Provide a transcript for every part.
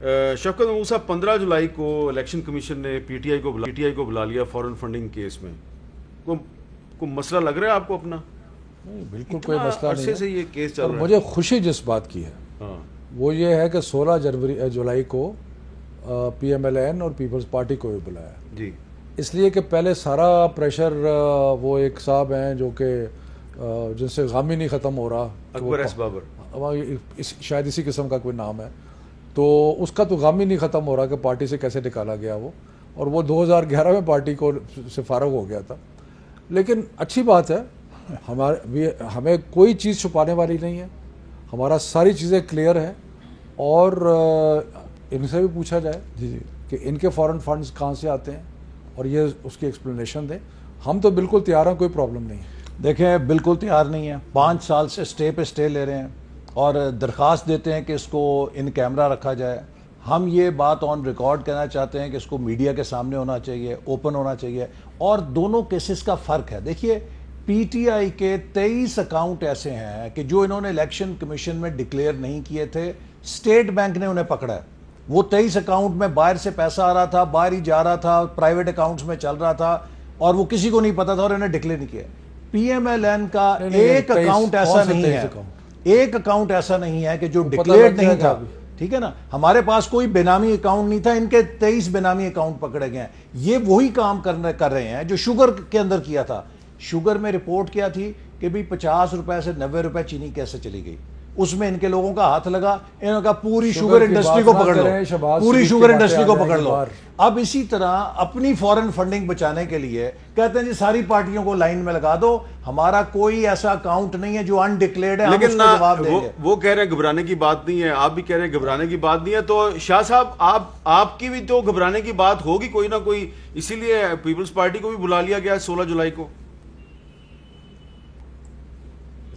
شفقت محمود صاحب 15 جولائی کو الیکشن کمیشن نے پی ٹی آئی کو بلا لیا فورن فنڈنگ کیس میں. کوئی مسئلہ لگ رہا ہے آپ کو اپنا؟ نہیں بالکل کوئی مسئلہ نہیں عرصے سے یہ کیس چل رہا ہے. مجھے خوشی جس بات کی ہے وہ یہ ہے کہ 16 جولائی کو پی ایم ایل این اور پیپلز پارٹی کو بھی بلایا جی، اس لیے کہ پہلے سارا پریشر وہ ایک صاحب ہیں جو کہ جن سے غم ہی نہیں ختم ہو رہا، اکبر ایس بابر، شاید اسی قسم کا کوئی نام ہے، تو اس کا تو غم ہی نہیں ختم ہو رہا کہ پارٹی سے کیسے نکالا گیا وہ، اور وہ 2011 میں پارٹی کو سے فارغ ہو گیا تھا. لیکن اچھی بات ہے، ہمیں کوئی چیز چھپانے والی نہیں ہے، ہمارا ساری چیزیں کلیئر ہیں، اور ان سے بھی پوچھا جائے کہ ان کے فورن فنڈز کہاں سے آتے ہیں اور یہ اس کی ایکسپلینیشن دیں. ہم تو بالکل تیار ہیں، کوئی پرابلم نہیں ہے. دیکھیں بالکل تیار نہیں ہے، 5 سال سے اسٹے پہ اسٹے لے رہے ہیں اور درخواست دیتے ہیں کہ اس کو ان کیمرہ رکھا جائے. ہم یہ بات آن ریکارڈ کہنا چاہتے ہیں کہ اس کو میڈیا کے سامنے ہونا چاہیے، اوپن ہونا چاہیے. اور دونوں کیسز کا فرق ہے. دیکھیے پی ٹی آئی کے 23 اکاؤنٹ ایسے ہیں کہ جو انہوں نے الیکشن کمیشن میں ڈکلیئر نہیں کیے تھے، اسٹیٹ بینک نے انہیں پکڑا ہے. وہ 23 اکاؤنٹ میں باہر سے پیسہ آ رہا تھا، باہر ہی جا رہا تھا، پرائیویٹ اکاؤنٹس میں چل رہا تھا، اور وہ کسی کو نہیں پتا تھا اور انہیں ڈکلیئر نہیں کیا. پی ایم ایل این کا ایک اکاؤنٹ ایسا نہیں ہے، ایک اکاؤنٹ ایسا نہیں ہے کہ جو ڈکلیئرڈ نہیں تھا. ٹھیک ہے نا، ہمارے پاس کوئی بینامی اکاؤنٹ نہیں تھا، ان کے 23 بینامی اکاؤنٹ پکڑے گئے ہیں. یہ وہی کام کر رہے ہیں جو شوگر کے اندر کیا تھا. شوگر میں رپورٹ کیا تھی کہ بھی 50 روپے سے 90 روپے چینی کیسے چلی گئی، اس میں ان کے لوگوں کا ہاتھ لگا. انہوں نے کہا پوری شوگر انڈسٹری کو پکڑ لو، پوری شوگر انڈسٹری کو پکڑ لو. اب اسی طرح اپنی فورن فنڈنگ بچانے کے لیے کہتے ہیں جی ساری پارٹیوں کو لائن میں لگا دو، ہمارا کوئی ایسا اکاؤنٹ نہیں ہے جو انڈکلیئرڈ ہے، ہم اس کا جواب دیں گے. وہ کہہ رہے ہیں گھبرانے کی بات نہیں ہے، آپ بھی کہہ رہے ہیں گھبرانے کی بات نہیں ہے. تو شاہ صاحب آپ کی بھی تو گھبرانے کی بات ہوگی کوئی نہ کوئی، اسی لیے پیپلز پارٹی کو بھی بلا لیا گیا 16 جولائی کو.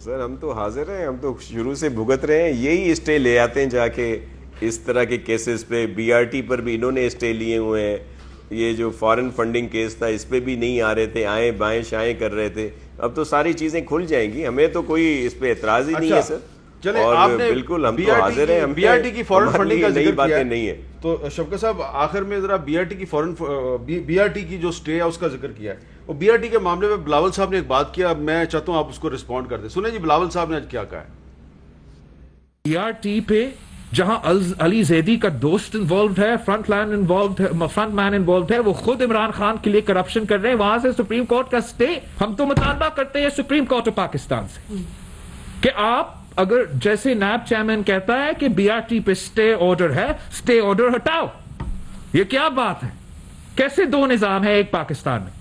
سر ہم تو حاضر ہیں، ہم تو شروع سے بھگت رہے ہیں. یہی اسٹے لے آتے ہیں جا کے اس طرح کے کیسز پہ. بی آر ٹی پر بھی انہوں نے اسٹے لیے ہوئے ہیں. یہ جو فارن فنڈنگ کیس تھا اس پہ بھی نہیں آ رہے تھے، آئیں بائیں شائیں کر رہے تھے. اب تو ساری چیزیں کھل جائیں گی، ہمیں تو کوئی اس پہ اعتراض ہی نہیں ہے سر. اور بالکل ہم تو حاضر ہیں، ہم بی آر ٹی کی فورن فنڈنگ کا ذکر باتیں نہیں ہے. تو شفقت صاحب آخر میں ذرا بی آر ٹی کی جو اسٹے ہے اس کا ذکر کیا ہے. وہ بی آر ٹی کے معاملے میں بلاول صاحب نے ایک بات کیا، میں چاہتا ہوں آپ اس کو رسپونڈ کر دیں. سنیں جی بلاول صاحب نے آج کیا کہا ہے. بی آر ٹی پہ جہاں علی زیدی کا دوست انوالوڈ ہے، فرنٹ مین انوالوڈ ہے، وہ خود عمران خان کے لیے کرپشن کر رہے ہیں. وہاں سے سپریم کورٹ کا اسٹے ہم تو مطالبہ کرتے ہیں سپریم کورٹ آف پاکستان سے کہ آپ اگر جیسے نیب چیئرمین کہتا ہے کہ بی آر ٹی پہ اسٹے آرڈر ہے، اسٹے آرڈر ہٹاؤ. یہ کیا بات ہے؟ کیسے دو نظام ہے ایک پاکستان میں؟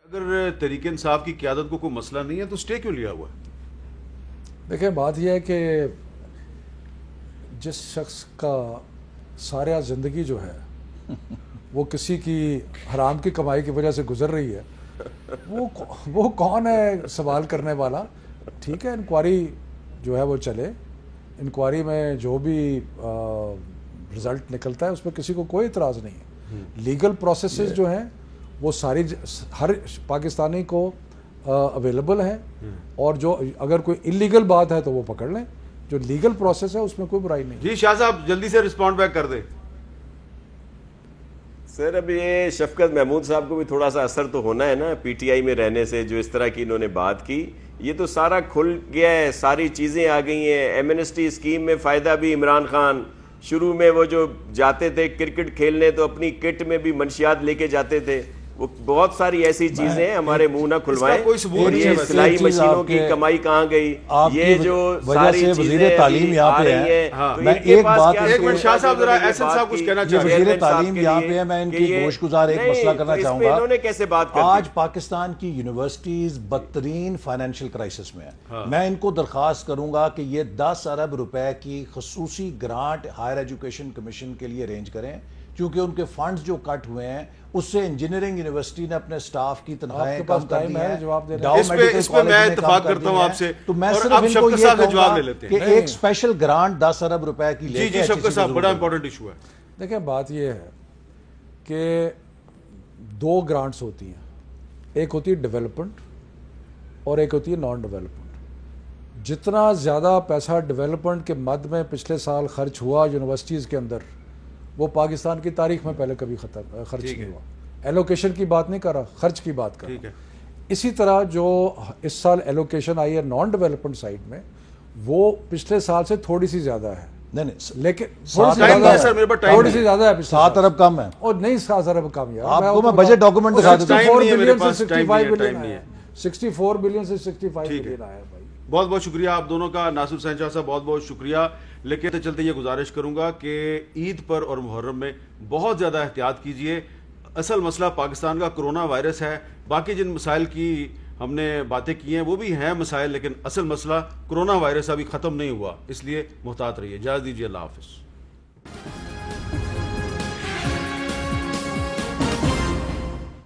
اگر تحریک انصاف کی قیادت کو کوئی مسئلہ نہیں ہے تو اسٹے کیوں لیا ہوا ہے؟ دیکھیں بات یہ ہے کہ جس شخص کا سارا زندگی جو ہے وہ کسی کی حرام کی کمائی کی وجہ سے گزر رہی ہے، وہ کون ہے سوال کرنے والا؟ ٹھیک ہے، انکوائری جو ہے وہ چلے، انکوائری میں جو بھی رزلٹ نکلتا ہے اس پہ کسی کو کوئی اعتراض نہیں ہے. لیگل پروسیسز جو ہیں وہ ساری ہر پاکستانی کو اویلیبل ہیں، اور جو اگر کوئی انلیگل بات ہے تو وہ پکڑ لیں. جو لیگل پروسیس ہے اس میں کوئی برائی نہیں. جی شاہ صاحب جلدی سے رسپونڈ بیک کر دیں. سر اب یہ شفقت محمود صاحب کو بھی تھوڑا سا اثر تو ہونا ہے نا پی ٹی آئی میں رہنے سے. جو اس طرح کی انہوں نے بات کی، یہ تو سارا کھل گیا ہے، ساری چیزیں آ گئی ہیں. ایمنسٹی اسکیم میں فائدہ بھی عمران خان، شروع میں وہ جو جاتے تھے کرکٹ کھیلنے تو اپنی کٹ میں بھی منشیات لے کے جاتے تھے. وہ بہت ساری ایسی چیزیں ہیں، ہمارے منہ نہ کھلوائیں. اور یہ سلائی مشینوں کی کمائی کہاں گئی، یہ جو ساری چیزیں تعلیم یہاں پہ ہیں. میں ایک بات ایک منٹ شاہ صاحب ذرا ایسن صاحب کچھ کہنا چاہتے ہیں. وزیر تعلیم یہاں پہ ہے، میں ان کی گوش گزار ایک مسئلہ کرنا چاہوں گا. انہوں نے کیسے بات کر دی؟ آج پاکستان کی یونیورسٹیز بدترین فائنینشیل کرائسس میں ہیں. میں ان کو درخواست کروں گا کہ یہ 10 ارب روپے کی خصوصی گرانٹ ہائر ایجوکیشن کمیشن کے لیے ارینج کریں، کیونکہ ان کے فنڈز جو کٹ ہوئے ہیں اس سے انجینئرنگ یونیورسٹی نے اپنے سٹاف کی تنخواہیں کم کر دی ہیں. اس پہ میں اتفاق کرتا ہوں آپ سے. تو میں صرف ان کو یہ کہوں گا کہ ایک اسپیشل گرانٹ 10 ارب روپے کی لے کے. جی شفقت صاحب بڑا امپورٹنٹ ایشو ہے. دیکھیں بات یہ ہے کہ 2 گرانٹس ہوتی ہیں، ایک ہوتی ہے ڈیولپمنٹ اور ایک ہوتی ہے نان ڈیولپمنٹ. جتنا زیادہ پیسہ ڈیولپمنٹ کے مد میں پچھلے سال خرچ ہوا یونیورسٹیز کے اندر وہ پاکستان کی تاریخ میں پہلے کبھی خرچ نہیں ہوا. ایلوکیشن کی بات نہیں کر رہا, خرچ کی بات کر رہا ہوں. اسی طرح جو اس سال ایلوکیشن آئی ہے نان ڈیولپمنٹ سائڈ میں وہ پچھلے سال سے تھوڑی سی زیادہ ہے, نہیں لیکن تھوڑی سی زیادہ ہے, 7 ارب کم ہے. اور نہیں 7 ارب کم یار, آپ کو میں بجٹ ڈاکومنٹ دکھا دیتا ہوں. 64 بلین سے 65 بلین آیا, 64 بلین سے 65 بلین آیا بھائی. بہت بہت شکریہ آپ دونوں کا. ناصر حسین شاہ صاحب بہت بہت شکریہ. لیکن چلتے یہ گزارش کروں گا کہ عید پر اور محرم میں بہت زیادہ احتیاط کیجئے. اصل مسئلہ پاکستان کا کرونا وائرس ہے. باقی جن مسائل کی ہم نے باتیں کی ہیں وہ بھی ہیں مسائل, لیکن اصل مسئلہ کرونا وائرس ابھی ختم نہیں ہوا, اس لیے محتاط رہیے. اجازت دیجیے, اللہ حافظ.